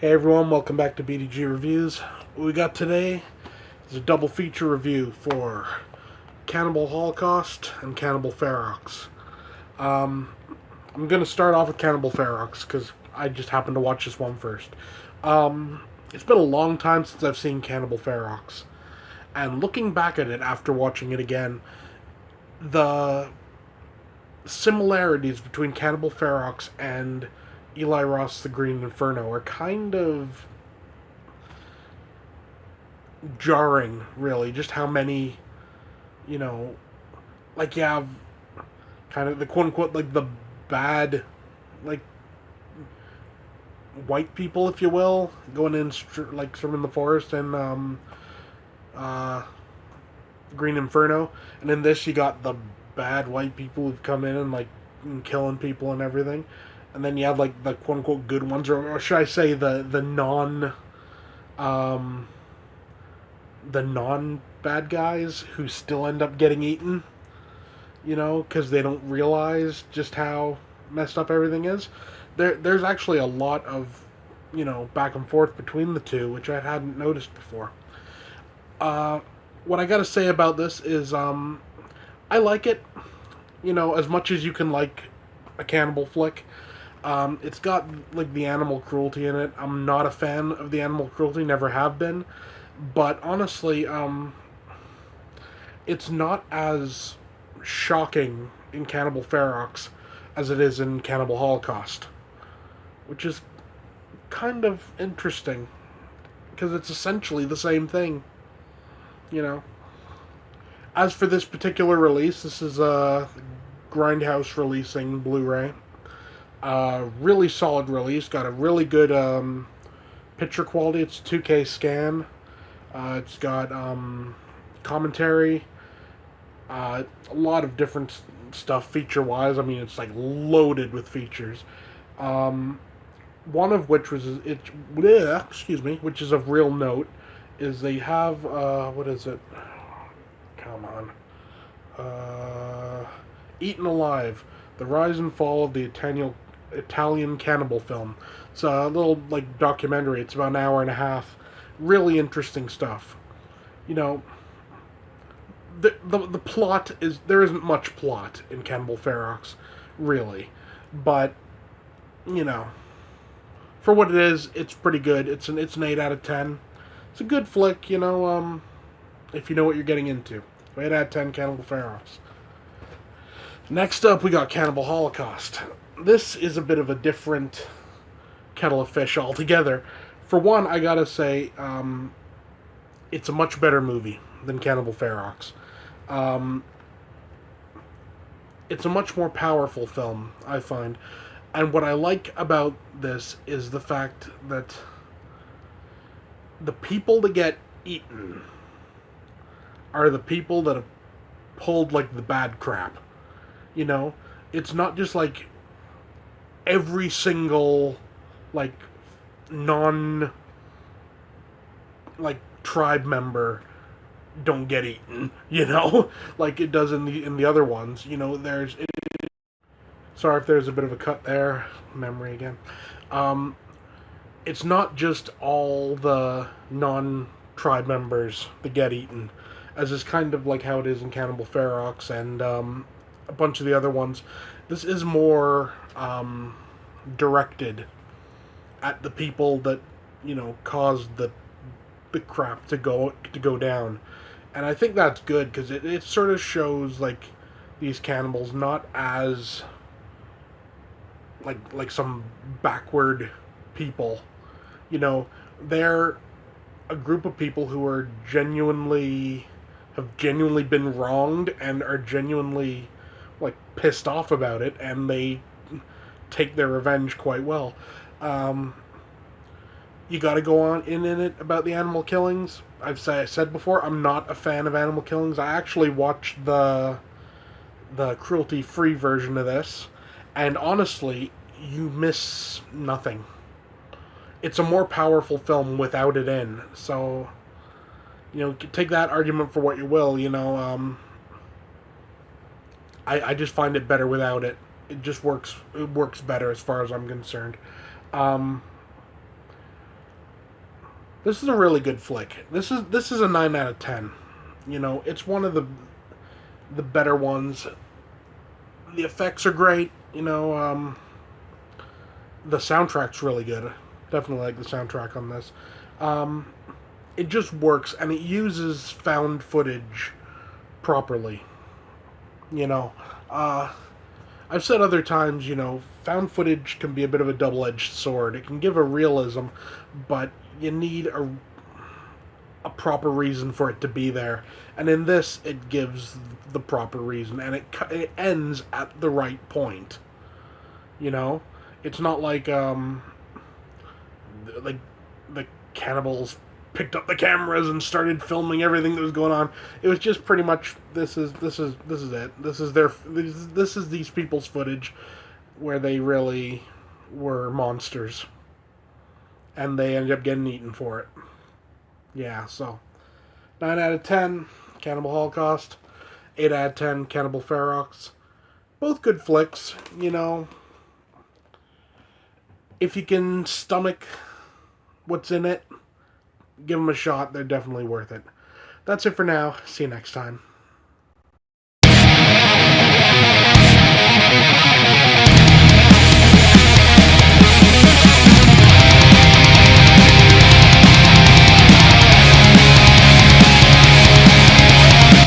Hey everyone, welcome back to BDG Reviews. What we got today is a double feature review for Cannibal Holocaust and Cannibal Ferox. Um, I'm going to start off with Cannibal Ferox because I just happened to watch this one first. It's been a long time since I've seen Cannibal Ferox, and looking back at it after watching it again, the similarities between Cannibal Ferox and Eli Roth's The Green Inferno are kind of jarring, really. Just how many, you know, like you have kind of the quote unquote, like the bad, like white people, if you will, going in, like, sort of in the forest and, uh, Green Inferno. And in this, you got the bad white people who've come in and, like, killing people and everything. And then you have, like, the quote unquote good ones, or should I say um, the non bad guys who still end up getting eaten, because they don't realize just how messed up everything is. There's actually a lot of, back and forth between the two, which I hadn't noticed before. Uh, what I gotta say about this is, I like it, as much as you can like a cannibal flick. It's got, like, the animal cruelty in it. I'm not a fan of the animal cruelty, never have been. But honestly, it's not as shocking in Cannibal Ferox as it is in Cannibal Holocaust, which is kind of interesting because it's essentially the same thing, you know. As for this particular release, this is a Grindhouse releasing Blu-ray. Really solid release. Got a really good picture quality. It's a 2K scan. It's got commentary. A lot of different stuff feature wise. I mean, it's like loaded with features. Um, One of which was excuse me, which is of real note, is they have what is it? Come on, Eaten Alive: The Rise and Fall of the Italian Cannibal Film. It's a little, like, documentary. It's about an hour and a half. Really interesting stuff. You know, the plot is, there isn't much plot in Cannibal Ferox, really, but, you know, for what it is, it's pretty good. It's an 8 out of 10. It's a good flick, if you know what you're getting into. 8 out of 10, Cannibal Ferox. Next up, we got Cannibal Holocaust. This is a bit of a different kettle of fish altogether. For one, I gotta say, it's a much better movie than Cannibal Ferox. Um, it's a much more powerful film, I find. And what I like about this is the fact that the people that get eaten are the people that have pulled, like, the bad crap. You know, it's not just like every single, like, non, like, tribe member don't get eaten, like it does in the other ones. Sorry if there's a bit of a cut there. Memory again. Um, it's not just all the non-tribe members that get eaten, as is kind of like how it is in Cannibal Ferox and a bunch of the other ones. This is more directed at the people that, caused the crap to go down, and I think that's good because it sort of shows, like, these cannibals not as, like some backward people. They're a group of people who are genuinely been wronged and are genuinely, like, pissed off about it, and they take their revenge quite well. Um, you got to go on in it about the animal killings. I said before, I'm not a fan of animal killings. I actually watched the cruelty free version of this, and honestly, you miss nothing. It's a more powerful film without it in. So, take that argument for what you will. I just find it better without it. It just works. It works better as far as I'm concerned. Um, This is a really good flick. This is a 9 out of 10. It's one of the better ones. The effects are great. The soundtrack's really good. Definitely like the soundtrack on this. Um, it just works, and it uses found footage properly. You know, uh, I've said other times, found footage can be a bit of a double edged sword. It can give a realism, but you need a proper reason for it to be there. And in this, it gives the proper reason, and it ends at the right point. You know, it's not like the cannibals picked up the cameras and started filming everything that was going on. It was just pretty much this is it. This is these people's footage where they really were monsters, and they ended up getting eaten for it. Yeah, so 9 out of 10, Cannibal Holocaust. 8 out of 10, Cannibal Ferox. Both good flicks. If you can stomach what's in it, give them a shot. They're definitely worth it. That's it for now. See you next time.